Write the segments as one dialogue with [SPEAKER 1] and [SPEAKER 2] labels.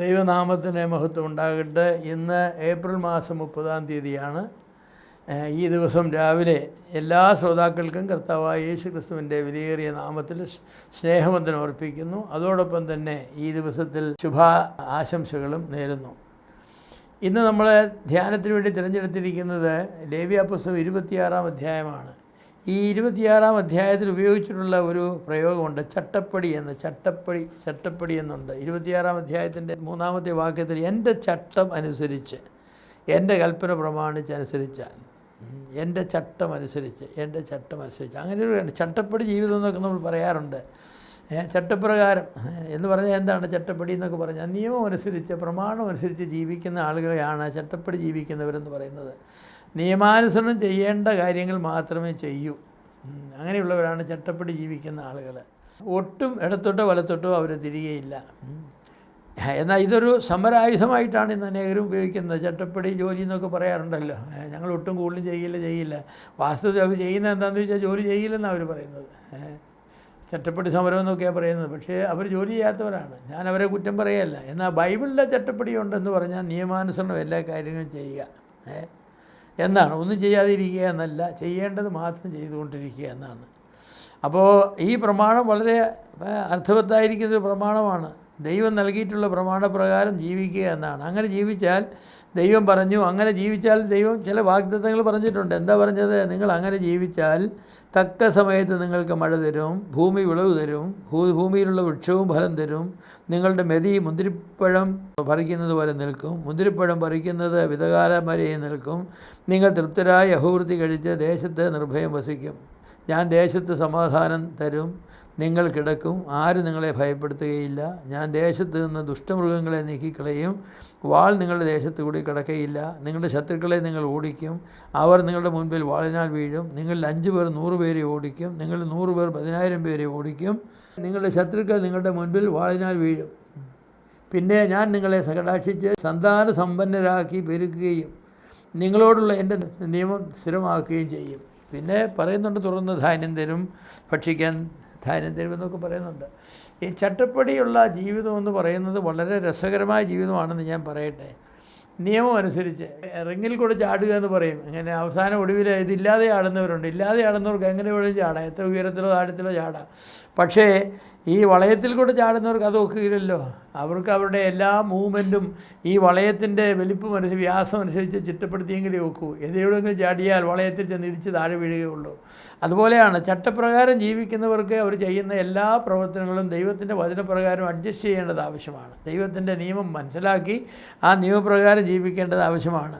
[SPEAKER 1] ദൈവനാമത്തിന് മഹത്വം ഉണ്ടാകട്ടെ. ഇന്ന് ഏപ്രിൽ മാസം 30-ാം തീയതിയാണ്. ഈ ദിവസം രാവിലെ എല്ലാ ശ്രോതാക്കൾക്കും കർത്താവായ യേശു ക്രിസ്തുവിൻ്റെ വിലയേറിയ നാമത്തിൽ സ്നേഹവന്ദനം അർപ്പിക്കുന്നു. അതോടൊപ്പം തന്നെ ഈ ദിവസത്തിൽ ശുഭ ആശംസകളും നേരുന്നു. ഇന്ന് നമ്മൾ ധ്യാനത്തിന് വേണ്ടി തിരഞ്ഞെടുത്തിരിക്കുന്നത് ലേവ്യാപുസ്തകം 26-ാം അധ്യായമാണ്. ഈ 26-ാം അധ്യായത്തിൽ ഉപയോഗിച്ചിട്ടുള്ള ഒരു പ്രയോഗമുണ്ട്, ചട്ടപ്പടി എന്നുണ്ട്. 26-ാം അധ്യായത്തിൻ്റെ 3-ാമത്തെ വാക്യത്തിൽ എൻ്റെ ചട്ടം അനുസരിച്ച്, എൻ്റെ കൽപ്പന പ്രമാണിച്ചനുസരിച്ചാൽ, എൻ്റെ ചട്ടം അനുസരിച്ച് അങ്ങനെ ഒരു ചട്ടപ്പടി ജീവിതം എന്നൊക്കെ നമ്മൾ പറയാറുണ്ട്. ചട്ടപ്രകാരം എന്ന് പറഞ്ഞാൽ എന്താണ് ചട്ടപ്പടി എന്നൊക്കെ പറഞ്ഞാൽ? നിയമം അനുസരിച്ച്, പ്രമാണം അനുസരിച്ച് ജീവിക്കുന്ന ആളുകളെയാണ് ചട്ടപ്പടി ജീവിക്കുന്നവരെന്ന് പറയുന്നത്. നിയമാനുസരണം ചെയ്യേണ്ട കാര്യങ്ങൾ മാത്രമേ ചെയ്യൂ. അങ്ങനെയുള്ളവരാണ് ചട്ടപ്പടി ജീവിക്കുന്ന ആളുകൾ. ഒട്ടും ഇടത്തോട്ടോ വലത്തോട്ടോ അവർ തിരികെയില്ല. എന്നാൽ ഇതൊരു സമരായുധമായിട്ടാണ് ഇന്ന് അനേകരും ഉപയോഗിക്കുന്നത്. ചട്ടപ്പടി ജോലി എന്നൊക്കെ പറയാറുണ്ടല്ലോ. ഞങ്ങൾ ഒട്ടും കൂടുതലും ചെയ്യില്ല. വാസ്തവത്തിൽ അവർ ചെയ്യുന്നത് എന്താണെന്ന് ചോദിച്ചാൽ ജോലി ചെയ്യില്ലെന്നാണ് അവർ പറയുന്നത്. ചട്ടപ്പടി സമരം എന്നൊക്കെയാണ് പറയുന്നത്. പക്ഷേ അവർ ജോലി ചെയ്യാത്തവരാണ്. ഞാൻ അവരെ കുറ്റം പറയുകയല്ല. എന്നാൽ ബൈബിളിലെ ചട്ടപ്പടി ഉണ്ടെന്ന് പറഞ്ഞാൽ നിയമാനുസരണം എല്ലാ കാര്യങ്ങളും ചെയ്യുക എന്നാണ്. ഒന്നും ചെയ്യാതിരിക്കുക എന്നല്ല, ചെയ്യേണ്ടത് മാത്രം ചെയ്തുകൊണ്ടിരിക്കുക എന്നാണ്. അപ്പോൾ ഈ പ്രമാണം വളരെ അർത്ഥവത്തായിരിക്കുന്നൊരു പ്രമാണമാണ്. ദൈവം നൽകിയിട്ടുള്ള പ്രമാണപ്രകാരം ജീവിക്കുക എന്നാണ്. അങ്ങനെ ജീവിച്ചാൽ ദൈവം പറഞ്ഞു, അങ്ങനെ ജീവിച്ചാൽ ദൈവം ചില വാഗ്ദത്തങ്ങൾ പറഞ്ഞിട്ടുണ്ട്. എന്താ പറഞ്ഞത്? നിങ്ങൾ അങ്ങനെ ജീവിച്ചാൽ തക്ക സമയത്ത് നിങ്ങൾക്ക് മഴ തരും, ഭൂമി വിളവ് തരും, ഭൂമിയിലുള്ള വൃക്ഷവും ഫലം തരും, നിങ്ങളുടെ മെതി മുന്തിരിപ്പഴം പറിക്കുന്നത് പോലെ നിൽക്കും, മുന്തിരിപ്പഴം പറിക്കുന്നത് വിതകാലം വരെ നിൽക്കും, നിങ്ങൾ തൃപ്തരായി അഭിവൃദ്ധി കഴിച്ച് ദേശത്ത് നിർഭയം വസിക്കും, ഞാൻ ദേശത്ത് സമാധാനം തരും, നിങ്ങൾ കിടക്കും, ആരും നിങ്ങളെ ഭയപ്പെടുത്തുകയില്ല, ഞാൻ ദേശത്ത് നിന്ന് ദുഷ്ടമൃഗങ്ങളെ നീക്കിക്കളയും, വാൾ നിങ്ങളുടെ ദേശത്ത് കൂടി കിടക്കയില്ല, നിങ്ങളുടെ ശത്രുക്കളെ നിങ്ങൾ ഓടിക്കും, അവർ നിങ്ങളുടെ മുൻപിൽ വാളിനാൽ വീഴും, നിങ്ങളിൽ 5 പേർ 100 പേരെ ഓടിക്കും, നിങ്ങൾ 100 പേർ 10,000 പേരെ ഓടിക്കും, നിങ്ങളുടെ ശത്രുക്കൾ നിങ്ങളുടെ മുൻപിൽ വാളിനാൽ വീഴും. പിന്നെ ഞാൻ നിങ്ങളെ കടാക്ഷിച്ച് സന്താന സമ്പന്നരാക്കി പെരുക്കുകയും നിങ്ങളോടുള്ള എൻ്റെ നിയമം സ്ഥിരമാക്കുകയും ചെയ്യും. പിന്നെ പറയുന്നുണ്ട്, തുറന്ന് ധാന്യം തരും, ഭക്ഷിക്കാൻ ധാന്യം തരും എന്നൊക്കെ പറയുന്നുണ്ട്. ഈ ചട്ടപ്പടിയുള്ള ജീവിതം എന്ന് പറയുന്നത് വളരെ രസകരമായ ജീവിതമാണെന്ന് ഞാൻ പറയട്ടെ. നിയമം അനുസരിച്ച് റിങ്ങിൽ കൂടെ ചാടുക എന്ന് പറയും. അങ്ങനെ അവസാന ഒടുവിൽ ഇതില്ലാതെ ആടുന്നവരുണ്ട്. ഇല്ലാതെ ആടുന്നവർക്ക് എങ്ങനെ വേണമെങ്കിലും ചാടാം, എത്ര ഉയരത്തിലോ താഴത്തിലോ ചാടാം. പക്ഷേ ഈ വളയത്തിൽ കൂടെ ചാടുന്നവർക്ക് അത് ഒക്കുകയില്ലല്ലോ. അവർക്ക് അവരുടെ എല്ലാ മൂവ്മെൻറ്റും ഈ വളയത്തിൻ്റെ വലിപ്പം അനുസരിച്ച്, വ്യാസം അനുസരിച്ച് ചിട്ടപ്പെടുത്തിയെങ്കിലേ ഒക്കൂ. എതിരെവിടെയെങ്കിലും ചാടിയാൽ വളയത്തിൽ ചെന്ന് ഇടിച്ച് താഴെ വീഴുകയുള്ളൂ. അതുപോലെയാണ് ചട്ടപ്രകാരം ജീവിക്കുന്നവർക്ക് അവർ ചെയ്യുന്ന എല്ലാ പ്രവർത്തനങ്ങളും ദൈവത്തിൻ്റെ വചനപ്രകാരം അഡ്ജസ്റ്റ് ചെയ്യേണ്ടത് ആവശ്യമാണ്. ദൈവത്തിൻ്റെ നിയമം മനസ്സിലാക്കി ആ നിയമപ്രകാരം ജീവിക്കേണ്ടത് ആവശ്യമാണ്.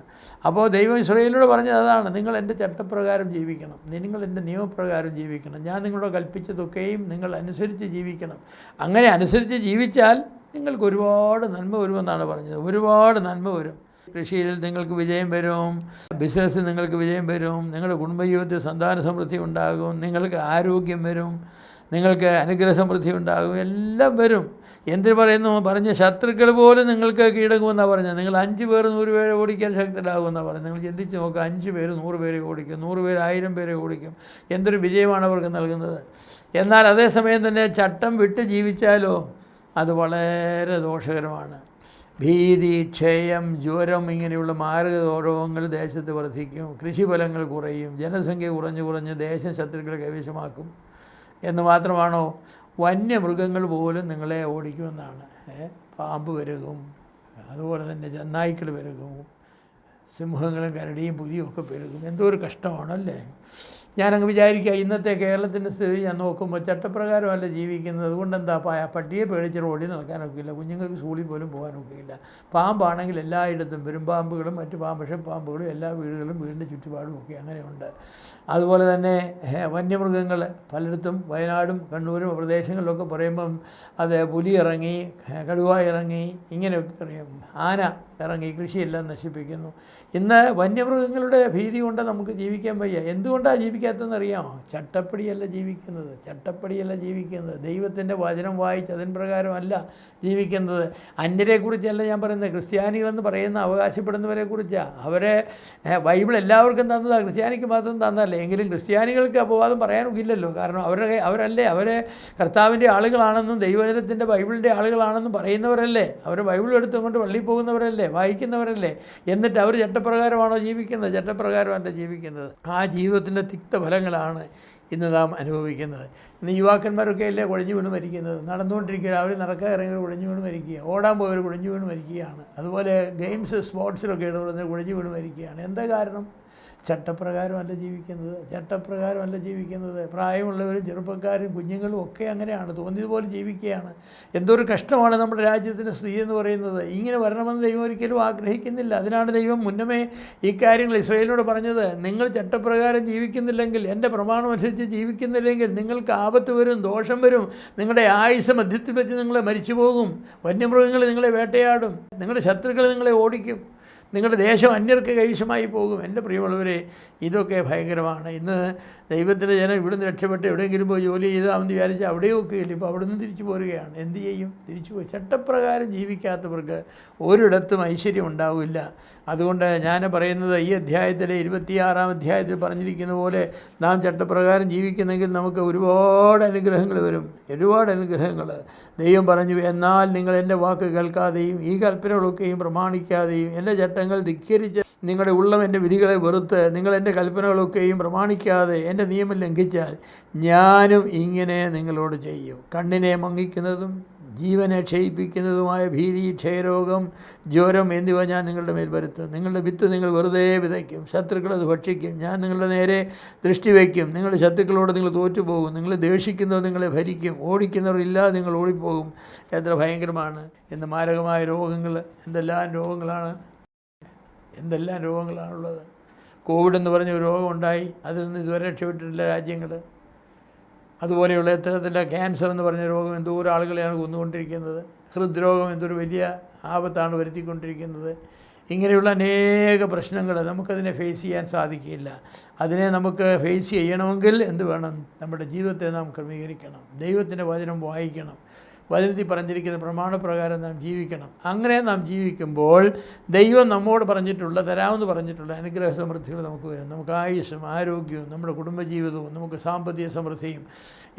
[SPEAKER 1] അപ്പോൾ ദൈവം ഇസ്രായേലിനോട് പറഞ്ഞത് അതാണ്, നിങ്ങൾ എൻ്റെ ചട്ടപ്രകാരം ജീവിക്കണം, നിങ്ങൾ എൻ്റെ നിയമപ്രകാരം ജീവിക്കണം, ഞാൻ നിങ്ങളോട് കൽപ്പിച്ചതൊക്കെയും നിങ്ങൾ അനുസരിച്ച് ജീവിക്കണം. അങ്ങനെ അനുസരിച്ച് ജീവിച്ചാൽ നിങ്ങൾക്ക് ഒരുപാട് നന്മ വരുമെന്നാണ് പറഞ്ഞത്. ഒരുപാട് നന്മ വരും. കൃഷിയിൽ നിങ്ങൾക്ക് വിജയം വരും, ബിസിനസ്സിൽ നിങ്ങൾക്ക് വിജയം വരും, നിങ്ങളുടെ കുടുംബജീവിതത്തിൽ സന്താന സമൃദ്ധി ഉണ്ടാകും, നിങ്ങൾക്ക് ആരോഗ്യം വരും, നിങ്ങൾക്ക് അനുഗ്രഹ സമൃദ്ധി ഉണ്ടാകും, എല്ലാം വരും. എന്തിനു പറയുന്നു? പറഞ്ഞ ശത്രുക്കൾ പോലും നിങ്ങൾക്ക് കീഴടങ്ങുമെന്നാണ് പറഞ്ഞത്. നിങ്ങൾ 5 പേർ 100 പേരെ ഓടിക്കാൻ ശക്തരാകുമെന്നാണ് പറഞ്ഞത്. നിങ്ങൾ ചിന്തിച്ച് നോക്കുക, 5 പേര് 100 പേരെ ഓടിക്കും, 100 പേര് 1000 പേരെ ഓടിക്കും. എന്തൊരു വിജയമാണ് അവർക്ക് നൽകുന്നത്. എന്നാൽ അതേസമയം തന്നെ ചട്ടം വിട്ട് ജീവിച്ചാലോ അത് വളരെ ദോഷകരമാണ്. ഭീതി, ക്ഷയം, ജ്വരം ഇങ്ങനെയുള്ള മാരക രോഗങ്ങൾ ദേശത്ത് വർദ്ധിക്കും, കൃഷിഫലങ്ങൾ കുറയും, ജനസംഖ്യ കുറഞ്ഞ് ദേശം ശത്രുക്കളെ കൈവശമാക്കും. എന്ന് മാത്രമാണോ, വന്യമൃഗങ്ങൾ പോലും നിങ്ങളെ ഓടിക്കുമെന്നാണ്. പാമ്പ് പെരുകും, അതുപോലെ തന്നെ ചെന്നായ്ക്കൾ പെരുകും, സിംഹങ്ങളും കരടിയും പുലിയും ഒക്കെ പെരുകും. എന്തോ ഒരു കഷ്ടമാണല്ലേ. ഞാനങ്ങ് വിചാരിക്കുക, ഇന്നത്തെ കേരളത്തിൻ്റെ സ്ഥിതി ഞാൻ നോക്കുമ്പോൾ ചട്ടപ്രകാരമല്ല ജീവിക്കുന്നത്. അതുകൊണ്ടെന്താ, പട്ടിയെ പേടിച്ച് റോഡിൽ നടക്കാനൊക്കെയില്ല, കുഞ്ഞുങ്ങൾക്ക് സ്കൂളിൽ പോലും പോകാനൊക്കെയില്ല. പാമ്പാണെങ്കിൽ എല്ലായിടത്തും പെരുമ്പാമ്പുകളും മറ്റ് വിഷപ്പാമ്പുകളും എല്ലാ വീടുകളും വീടിൻ്റെ ചുറ്റുപാടും ഒക്കെ അങ്ങനെയുണ്ട്. അതുപോലെ തന്നെ വന്യമൃഗങ്ങൾ പലയിടത്തും വയനാടും കണ്ണൂരും പ്രദേശങ്ങളിലൊക്കെ പറയുമ്പം അത് പുലി ഇറങ്ങി, കടുവ ഇറങ്ങി, ഇങ്ങനെയൊക്കെ അറിയാം, ആന ഇറങ്ങി കൃഷിയെല്ലാം നശിപ്പിക്കുന്നു. ഇന്ന് വന്യമൃഗങ്ങളുടെ ഭീതി കൊണ്ട് നമുക്ക് ജീവിക്കാൻ വയ്യ. എന്തുകൊണ്ടാണ് ജീവിക്കാൻ ജീവിക്കാത്തതെന്നറിയാമോ? ചട്ടപ്പടിയല്ല ജീവിക്കുന്നത്. ദൈവത്തിൻ്റെ വചനം വായിച്ച് അതിൻ പ്രകാരമല്ല ജീവിക്കുന്നത്. അന്യരെക്കുറിച്ചല്ല ഞാൻ പറയുന്നത്, ക്രിസ്ത്യാനികളെന്ന് പറയുന്ന അവകാശപ്പെടുന്നവരെ കുറിച്ചാണ്. അവരെ ബൈബിൾ എല്ലാവർക്കും തന്നതാണ്, ക്രിസ്ത്യാനിക്ക് മാത്രം തന്നതല്ല. എങ്കിലും ക്രിസ്ത്യാനികൾക്ക് അപവാദം പറയാനൊക്കില്ലല്ലോ. കാരണം അവരെ കർത്താവിൻ്റെ ആളുകളാണെന്നും ദൈവജനത്തിൻ്റെ ബൈബിളിൻ്റെ ആളുകളാണെന്നും പറയുന്നവരല്ലേ. അവർ ബൈബിൾ എടുത്തുകൊണ്ട് പള്ളിയിൽ പോകുന്നവരല്ലേ, വായിക്കുന്നവരല്ലേ. എന്നിട്ട് അവർ ചട്ടപ്രകാരമാണോ ജീവിക്കുന്നത്? ചട്ടപ്രകാരമല്ല ജീവിക്കുന്നത്. ആ ജീവിതത്തിൻ്റെ തിക്തഫലങ്ങളാണ് ഇന്ന് നാം അനുഭവിക്കുന്നത്. ഇന്ന് യുവാക്കന്മാരൊക്കെ അല്ലേ കുഴഞ്ഞു വീണ് മരിക്കുന്നത്. നടന്നുകൊണ്ടിരിക്കുക, അവർ നടക്കാൻ ഇറങ്ങിയവർ കുഴഞ്ഞു വീണ് മരിക്കുക, ഓടാൻ പോയവർ കുഴഞ്ഞു വീണ് മരിക്കുകയാണ്. അതുപോലെ ഗെയിംസ് സ്പോർട്സിലൊക്കെ ഇടപെടുന്നവർ കുഴഞ്ഞു വീണ് മരിക്കുകയാണ്. എന്താ കാരണം? ചട്ടപ്രകാരമല്ല ജീവിക്കുന്നത്. പ്രായമുള്ളവരും ചെറുപ്പക്കാരും കുഞ്ഞുങ്ങളും ഒക്കെ അങ്ങനെയാണ്, തോന്നിയതുപോലെ ജീവിക്കുകയാണ്. എന്തൊരു കഷ്ടമാണ് നമ്മുടെ രാജ്യത്തിൻ്റെ സ്ഥിതി എന്ന് പറയുന്നത്. ഇങ്ങനെ വരണമെന്ന് ദൈവം ഒരിക്കലും ആഗ്രഹിക്കുന്നില്ല. അതിനാണ് ദൈവം മുന്നമേ ഈ കാര്യങ്ങൾ ഇസ്രായേലിനോട് പറഞ്ഞത്, നിങ്ങൾ ചട്ടപ്രകാരം ജീവിക്കുന്നില്ലെങ്കിൽ, എൻ്റെ പ്രമാണം അനുസരിച്ച് ജീവിക്കുന്നില്ലെങ്കിൽ നിങ്ങൾക്ക് ആപത്ത് വരും, ദോഷം വരും. നിങ്ങളുടെ ആയുസ് മധ്യത്തിൽ വെച്ച് നിങ്ങൾ മരിച്ചു പോകും. വന്യമൃഗങ്ങൾ നിങ്ങളെ വേട്ടയാടും, നിങ്ങളുടെ ശത്രുക്കൾ നിങ്ങളെ ഓടിക്കും, നിങ്ങളുടെ ദേശം അന്യർക്ക് കൈവശമായി പോകും. എൻ്റെ പ്രിയമുള്ളവരെ, ഇതൊക്കെ ഭയങ്കരമാണ്. ഇന്ന് ദൈവത്തിൻ്റെ ജനം ഇവിടുന്ന് രക്ഷപ്പെട്ട് എവിടെയെങ്കിലും പോയി ജോലി ചെയ്താമെന്ന് വിചാരിച്ചാൽ അവിടെയൊക്കെ ഇല്ല. ഇപ്പോൾ അവിടെ നിന്ന് തിരിച്ചു പോരുകയാണ്. എന്ത് ചെയ്യും? തിരിച്ചു പോയി. ചട്ടപ്രകാരം ജീവിക്കാത്തവർക്ക് ഒരിടത്തും ഐശ്വര്യം ഉണ്ടാവില്ല. അതുകൊണ്ട് ഞാൻ പറയുന്നത്, ഈ അധ്യായത്തിലെ 26-ാം അധ്യായത്തിൽ പറഞ്ഞിരിക്കുന്ന പോലെ നാം ചട്ടപ്രകാരം ജീവിക്കുന്നെങ്കിൽ നമുക്ക് ഒരുപാട് അനുഗ്രഹങ്ങൾ വരും. ദൈവം പറഞ്ഞു, എന്നാൽ നിങ്ങൾ എൻ്റെ വാക്ക് കേൾക്കാതെയും ഈ കൽപ്പനകളൊക്കെയും പ്രമാണിക്കാതെയും എൻ്റെ ചട്ടങ്ങൾ ധിക്കരിച്ച് നിങ്ങളുടെ ഉള്ളം എൻ്റെ വിധികളെ വെറുത്ത് നിങ്ങൾ എൻ്റെ കൽപ്പനകളൊക്കെയും പ്രമാണിക്കാതെ എൻ്റെ നിയമം ലംഘിച്ചാൽ ഞാനും ഇങ്ങനെ നിങ്ങളോട് ചെയ്യും. കണ്ണിനെ മങ്ങിക്കുന്നതും ജീവനെ ക്ഷയിപ്പിക്കുന്നതുമായ ഭീതി, ക്ഷയരോഗം, ജ്വരം എന്നിവ ഞാൻ നിങ്ങളുടെ മേൽ വരുത്തും. നിങ്ങളുടെ വിത്ത് നിങ്ങൾ വെറുതെ വിതയ്ക്കും, ശത്രുക്കളത് ഭക്ഷിക്കും. ഞാൻ നിങ്ങളുടെ നേരെ ദൃഷ്ടി വയ്ക്കും, നിങ്ങളുടെ ശത്രുക്കളോട് നിങ്ങൾ തോറ്റുപോകും. നിങ്ങൾ ദ്വേഷിക്കുന്നവർ നിങ്ങളെ ഭരിക്കും, ഓടിക്കുന്നവർ ഇല്ലാതെ നിങ്ങൾ ഓടിപ്പോകും. എത്ര ഭയങ്കരമാണ്! ഇന്ന് മാരകമായ രോഗങ്ങൾ, എന്തെല്ലാം രോഗങ്ങളാണുള്ളത്. കോവിഡ് എന്ന് പറഞ്ഞ ഒരു രോഗം ഉണ്ടായി, അതിൽ നിന്ന് ഇതുവരെ രക്ഷപ്പെട്ടിട്ടില്ല രാജ്യങ്ങൾ. അതുപോലെയുള്ള ഇത്തരത്തിലുള്ള ക്യാൻസർ എന്ന് പറഞ്ഞ രോഗം എന്തോരം ആളുകളെയാണ് കൊന്നുകൊണ്ടിരിക്കുന്നത്. ഹൃദ്രോഗം എന്തൊരു വലിയ ആപത്താണ് വരുത്തിക്കൊണ്ടിരിക്കുന്നത്. ഇങ്ങനെയുള്ള അനേക പ്രശ്നങ്ങൾ നമുക്കതിനെ ഫേസ് ചെയ്യാൻ സാധിക്കില്ല. അതിനെ നമുക്ക് ഫേസ് ചെയ്യണമെങ്കിൽ എന്ത് വേണം? നമ്മുടെ ജീവിതത്തെ നാം ക്രമീകരിക്കണം, ദൈവത്തിൻ്റെ വചനം വായിക്കണം, വചനത്തിൽ പറഞ്ഞിരിക്കുന്ന പ്രമാണപ്രകാരം നാം ജീവിക്കണം. അങ്ങനെ നാം ജീവിക്കുമ്പോൾ ദൈവം നമ്മോട് തരാമെന്ന് പറഞ്ഞിട്ടുള്ള അനുഗ്രഹ സമൃദ്ധികൾ നമുക്ക് വരും. നമുക്ക് ആയുസ്സും ആരോഗ്യവും നമ്മുടെ കുടുംബജീവിതവും നമുക്ക് സാമ്പത്തിക സമൃദ്ധിയും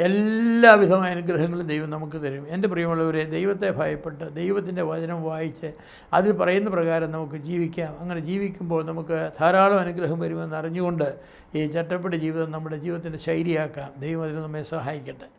[SPEAKER 1] എല്ലാവിധമായ അനുഗ്രഹങ്ങളും ദൈവം നമുക്ക് തരും. എൻ്റെ പ്രിയമുള്ളവരെ, ദൈവത്തെ ഭയപ്പെട്ട് ദൈവത്തിൻ്റെ വചനം വായിച്ച് അതിൽ പറയുന്ന പ്രകാരം നമുക്ക് ജീവിക്കാം. അങ്ങനെ ജീവിക്കുമ്പോൾ നമുക്ക് ധാരാളം അനുഗ്രഹം വരുമെന്ന് അറിഞ്ഞുകൊണ്ട് ഈ ചട്ടപ്പടി ജീവിതം നമ്മുടെ ജീവിതത്തിൻ്റെ ശൈലിയാക്കാം. ദൈവം അതിന് നമ്മെ സഹായിക്കട്ടെ.